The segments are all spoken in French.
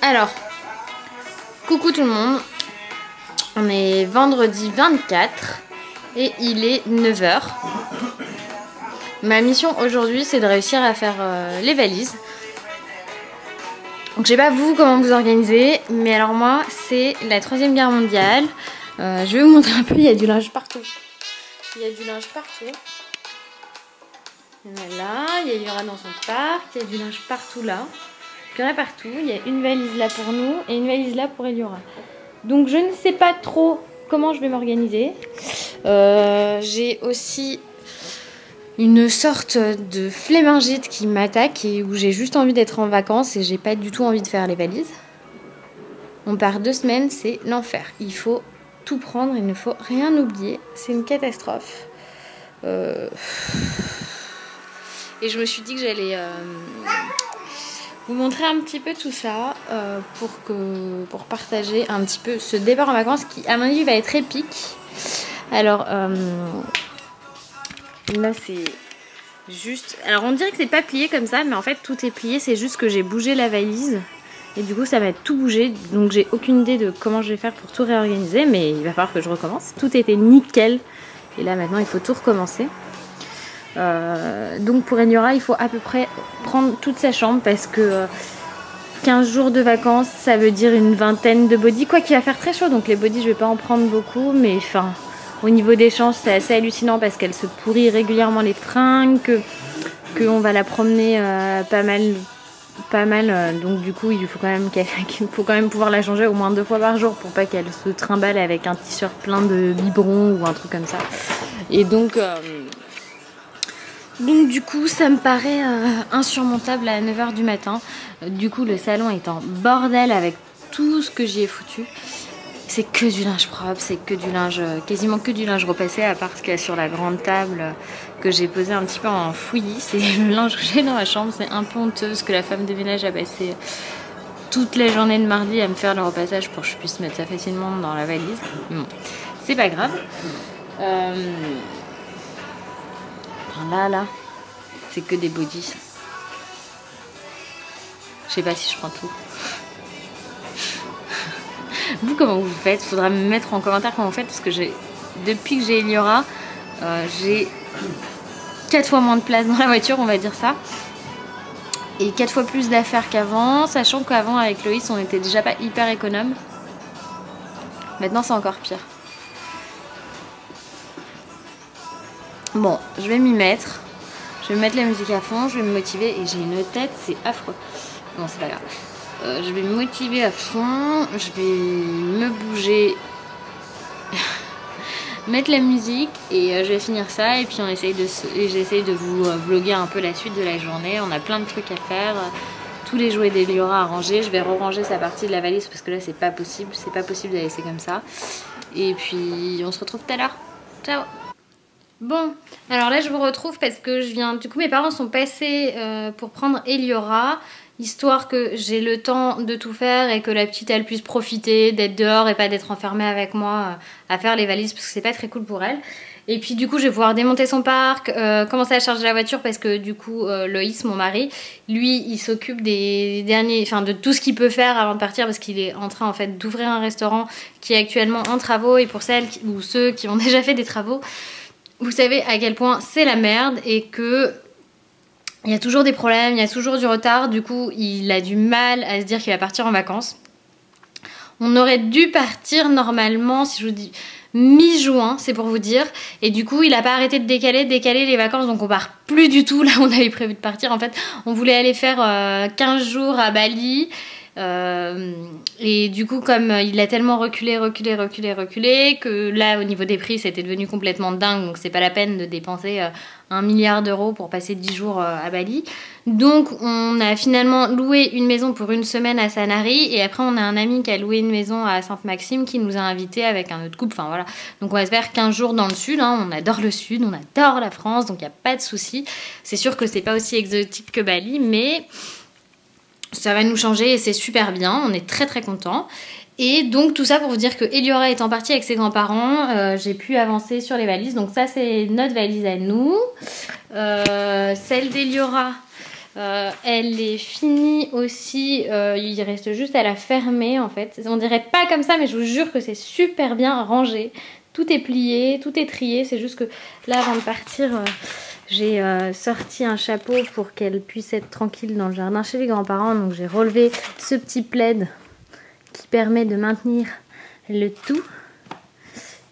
Alors, coucou tout le monde, on est vendredi 24 et il est 9 h. Ma mission aujourd'hui c'est de réussir à faire les valises. Donc je sais pas vous comment vous organisez, mais alors moi c'est la 3e guerre mondiale. Je vais vous montrer un peu, il y a du linge partout. Il y a du linge partout. Voilà, il y a Eliora dans son parc, il y a du linge partout là. Il y en a partout, il y a une valise là pour nous et une valise là pour Eliora. Donc je ne sais pas trop comment je vais m'organiser. J'ai aussi une sorte de flémingite qui m'attaque et où j'ai juste envie d'être en vacances et j'ai pas du tout envie de faire les valises. On part 2 semaines, c'est l'enfer. Il faut tout prendre, il ne faut rien oublier. C'est une catastrophe. Et je me suis dit que j'allais vous montrer un petit peu tout ça pour partager un petit peu ce départ en vacances qui à mon avis va être épique. Alors là c'est juste, alors on dirait que c'est pas plié comme ça mais en fait tout est plié, c'est juste que j'ai bougé la valise et du coup ça va tout bouger, donc j'ai aucune idée de comment je vais faire pour tout réorganiser, mais il va falloir que je recommence. Tout était nickel et là maintenant il faut tout recommencer. Donc pour Eliora il faut à peu près prendre toute sa chambre parce que 15 jours de vacances ça veut dire une vingtaine de bodys, quoi qu'il va faire très chaud donc les bodys je vais pas en prendre beaucoup, mais enfin au niveau des changes c'est assez hallucinant parce qu'elle se pourrit régulièrement les fringues, qu'on va la promener pas mal, donc du coup il faut quand même pouvoir la changer au moins 2 fois par jour pour pas qu'elle se trimballe avec un t-shirt plein de biberons ou un truc comme ça. Et donc du coup ça me paraît insurmontable à 9 h du matin. Du coup le salon est en bordel avec tout ce que j'y ai foutu. C'est que du linge propre, c'est que du linge, quasiment que du linge repassé, à part ce qu'il y a sur la grande table que j'ai posé un petit peu en fouillis. C'est le linge que j'ai dans ma chambre, c'est un peu honteux parce que la femme de ménage a passé toute la journée de mardi à me faire le repassage pour que je puisse mettre ça facilement dans la valise. Bon, c'est pas grave. Là, c'est que des bodys. Je sais pas si je prends tout. Vous, comment vous faites? Faudra me mettre en commentaire comment vous faites parce que depuis que j'ai Eliora, j'ai 4 fois moins de place dans la voiture, on va dire ça. Et 4 fois plus d'affaires qu'avant, sachant qu'avant avec Loïs on était déjà pas hyper économe. Maintenant c'est encore pire. Bon, je vais m'y mettre. Je vais mettre la musique à fond, je vais me motiver et j'ai une tête, c'est affreux. Bon, c'est pas grave. Je vais me motiver à fond, je vais me bouger, mettre la musique et je vais finir ça et puis j'essaye de vous vlogger un peu la suite de la journée. On a plein de trucs à faire, tous les jouets d'Eliora à ranger. Je vais re-ranger sa partie de la valise parce que là c'est pas possible de la laisser comme ça. Et puis on se retrouve tout à l'heure. Ciao. Bon, alors là je vous retrouve parce que du coup mes parents sont passés pour prendre Eliora, histoire que j'ai le temps de tout faire et que la petite elle puisse profiter d'être dehors et pas d'être enfermée avec moi à faire les valises parce que c'est pas très cool pour elle. Et puis du coup je vais pouvoir démonter son parc, commencer à charger la voiture parce que du coup Loïs, mon mari, lui il s'occupe de tout ce qu'il peut faire avant de partir parce qu'il est en train en fait d'ouvrir un restaurant qui est actuellement en travaux, et pour celles ou ceux qui ont déjà fait des travaux, vous savez à quel point c'est la merde et que il y a toujours des problèmes, il y a toujours du retard. Du coup il a du mal à se dire qu'il va partir en vacances. On aurait dû partir normalement, si je vous dis mi-juin, c'est pour vous dire, et du coup il a pas arrêté de décaler les vacances, donc on part plus du tout là où on avait prévu de partir. En fait on voulait aller faire 15 jours à Bali. Et du coup comme il a tellement reculé que là au niveau des prix c'était devenu complètement dingue, donc c'est pas la peine de dépenser 1 milliard d'euros pour passer 10 jours à Bali. Donc on a finalement loué une maison pour 1 semaine à Sanary, et après on a un ami qui a loué une maison à Sainte-Maxime qui nous a invités avec un autre couple, enfin voilà. Donc on va se faire 15 jours dans le sud, hein. On adore le sud, on adore la France, donc il n'y a pas de souci. C'est sûr que c'est pas aussi exotique que Bali, mais ça va nous changer et c'est super bien, on est très très contents. Et donc tout ça pour vous dire que Eliora étant partie avec ses grands-parents, j'ai pu avancer sur les valises. Donc ça c'est notre valise à nous. Celle d'Eliora, elle est finie aussi. Il reste juste à la fermer en fait. On dirait pas comme ça mais je vous jure que c'est super bien rangé. Tout est plié, tout est trié. C'est juste que là avant de partir, j'ai sorti un chapeau pour qu'elle puisse être tranquille dans le jardin chez les grands-parents. Donc j'ai relevé ce petit plaid qui permet de maintenir le tout.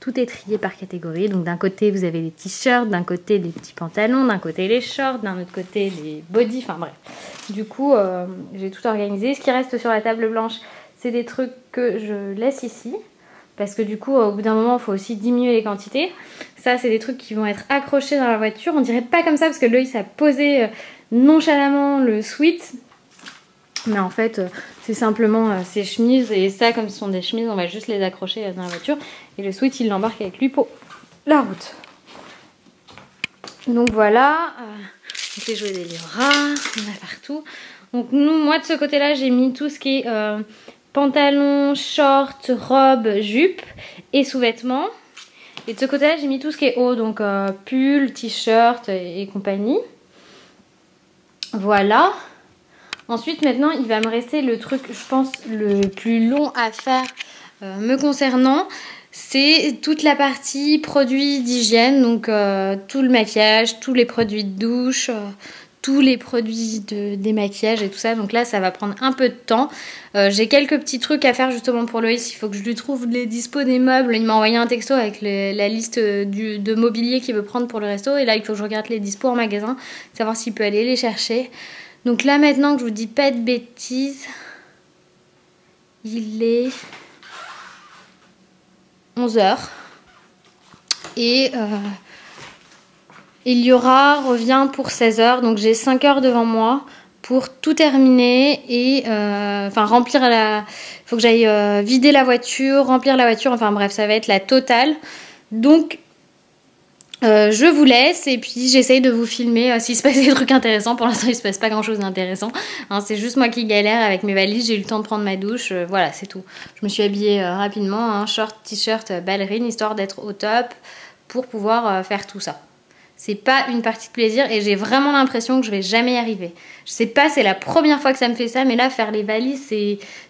Tout est trié par catégorie. Donc d'un côté vous avez les t-shirts, d'un côté les petits pantalons, d'un côté les shorts, d'un autre côté les bodys, enfin bref. Du coup j'ai tout organisé. Ce qui reste sur la table blanche, c'est des trucs que je laisse ici. Parce que du coup au bout d'un moment il faut aussi diminuer les quantités. Ça c'est des trucs qui vont être accrochés dans la voiture. On dirait pas comme ça parce que Loïs a posé nonchalamment le sweat. Mais en fait c'est simplement ses chemises. Et ça comme ce sont des chemises on va juste les accrocher dans la voiture. Et le sweat il l'embarque avec lui pour la route. Donc voilà. Donc les jouets d'Eliora, on a partout. Donc moi de ce côté là j'ai mis tout ce qui est pantalon, short, robe, jupe et sous-vêtements. Et de ce côté là j'ai mis tout ce qui est haut. Donc pull, t-shirt et compagnie. Voilà. Ensuite maintenant il va me rester le truc je pense le plus long à faire me concernant. C'est toute la partie produits d'hygiène. Donc tout le maquillage, tous les produits de douche, tous les produits de démaquillage et tout ça. Donc là ça va prendre un peu de temps. J'ai quelques petits trucs à faire justement pour Loïs. Il faut que je lui trouve les dispos des meubles. Il m'a envoyé un texto avec la liste de mobilier qu'il veut prendre pour le resto. Et là il faut que je regarde les dispos en magasin, savoir s'il peut aller les chercher. Donc là maintenant que je vous dis pas de bêtises, il est 11h. Et Eliora revient pour 16h. Donc j'ai 5 heures devant moi pour tout terminer et enfin remplir la... Il faut que j'aille vider la voiture, remplir la voiture. Enfin bref, ça va être la totale. Donc je vous laisse et puis j'essaye de vous filmer s'il se passe des trucs intéressants. Pour l'instant il se passe pas grand chose d'intéressant, hein, c'est juste moi qui galère avec mes valises. J'ai eu le temps de prendre ma douche, voilà c'est tout. Je me suis habillée rapidement, hein, short, t-shirt, ballerine, histoire d'être au top pour pouvoir faire tout ça. C'est pas une partie de plaisir et j'ai vraiment l'impression que je vais jamais y arriver. Je sais pas, c'est la première fois que ça me fait ça, mais là faire les valises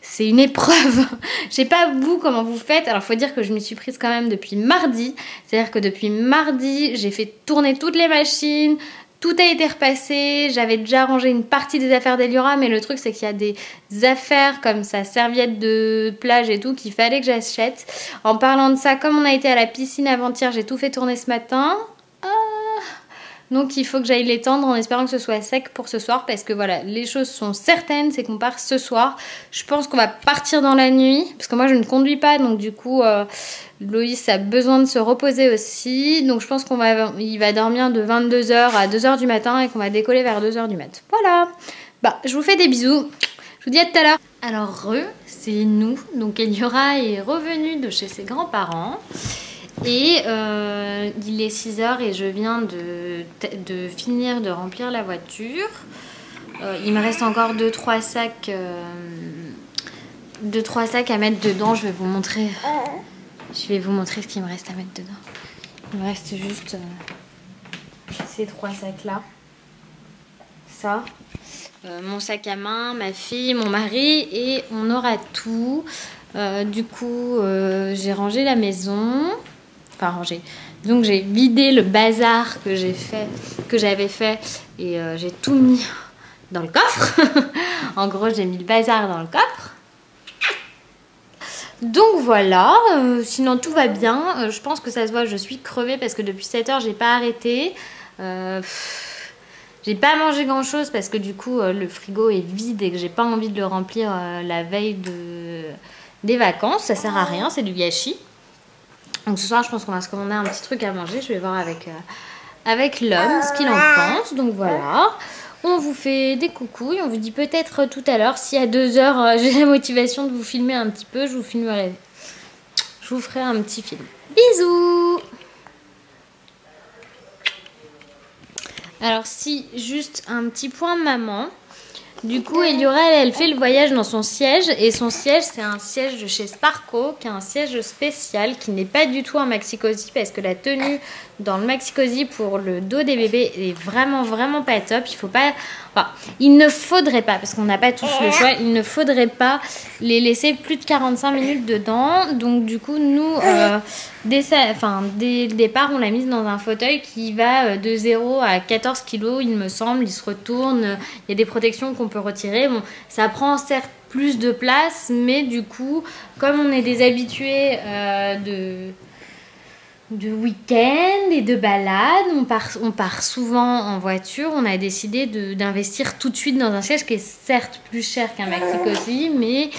c'est une épreuve. Je sais pas vous comment vous faites. Alors faut dire que je m'y suis prise quand même depuis mardi. C'est-à-dire que depuis mardi j'ai fait tourner toutes les machines. Tout a été repassé, j'avais déjà rangé une partie des affaires d'Eliora, mais le truc c'est qu'il y a des affaires comme sa serviette de plage et tout qu'il fallait que j'achète. En parlant de ça, comme on a été à la piscine avant-hier, j'ai tout fait tourner ce matin. Donc il faut que j'aille l'étendre en espérant que ce soit sec pour ce soir parce que voilà, les choses sont certaines, c'est qu'on part ce soir. Je pense qu'on va partir dans la nuit parce que moi je ne conduis pas, donc du coup Loïs a besoin de se reposer aussi. Donc je pense qu'il va dormir de 22h à 2h du matin et qu'on va décoller vers 2h du mat. Voilà, bah je vous fais des bisous, je vous dis à tout à l'heure. Alors c'est nous, donc Eliora est revenue de chez ses grands-parents. Et il est 6h et je viens de finir de remplir la voiture. Il me reste encore 2-3 sacs, à mettre dedans. Je vais vous montrer ce qu'il me reste à mettre dedans. Il me reste juste ces 3 sacs là. Ça. Mon sac à main, ma fille, mon mari et on aura tout. Du coup j'ai rangé la maison. Enfin rangé. Donc j'ai vidé le bazar que j'avais fait et j'ai tout mis dans le coffre. En gros j'ai mis le bazar dans le coffre. Donc voilà, sinon tout va bien. Je pense que ça se voit, je suis crevée parce que depuis 7h j'ai pas arrêté. J'ai pas mangé grand chose parce que du coup le frigo est vide et que j'ai pas envie de le remplir la veille des vacances. Ça sert à rien, c'est du gâchis. Donc ce soir je pense qu'on va se commander un petit truc à manger. Je vais voir avec l'homme ce qu'il en pense. Donc voilà, on vous fait des coucous et on vous dit peut-être tout à l'heure si à 2h j'ai la motivation de vous filmer un petit peu. Je vous filmerai, je vous ferai un petit film. Bisous. Alors si, juste un petit point maman. Du coup, Eliora, elle fait le voyage dans son siège. Et son siège, c'est un siège de chez Sparco, qui est un siège spécial, qui n'est pas du tout un maxi-cosy, parce que la tenue dans le maxi-cosy pour le dos des bébés est vraiment, vraiment pas top. Il faut pas... Enfin, il ne faudrait pas, parce qu'on n'a pas tous le choix, il ne faudrait pas les laisser plus de 45 minutes dedans. Donc du coup, nous, dès le départ, on l'a mise dans un fauteuil qui va de 0 à 14 kilos, il me semble. Il se retourne, il y a des protections qu'on peut retirer. Bon, ça prend certes plus de place, mais du coup, comme on est des habitués de week-end et de balade, on part souvent en voiture. On a décidé d'investir tout de suite dans un siège qui est certes plus cher qu'un maxi-cosy, mais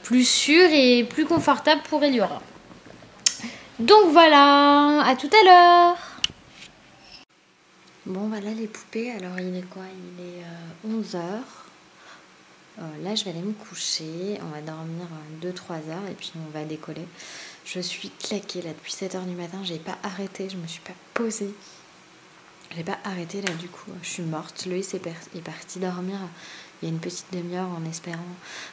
plus sûr et plus confortable pour Eliora. Donc voilà, à tout à l'heure. Bon voilà les poupées, alors il est quoi? Il est 11h. Là je vais aller me coucher, on va dormir 2-3 heures et puis on va décoller. Je suis claquée là depuis 7h du matin, j'ai pas arrêté, je me suis pas posée. J'ai pas arrêté là du coup, je suis morte. Loïs est parti dormir il y a une petite demi-heure en espérant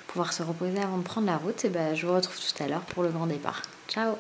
pouvoir se reposer avant de prendre la route. Et ben je vous retrouve tout à l'heure pour le grand départ. Ciao!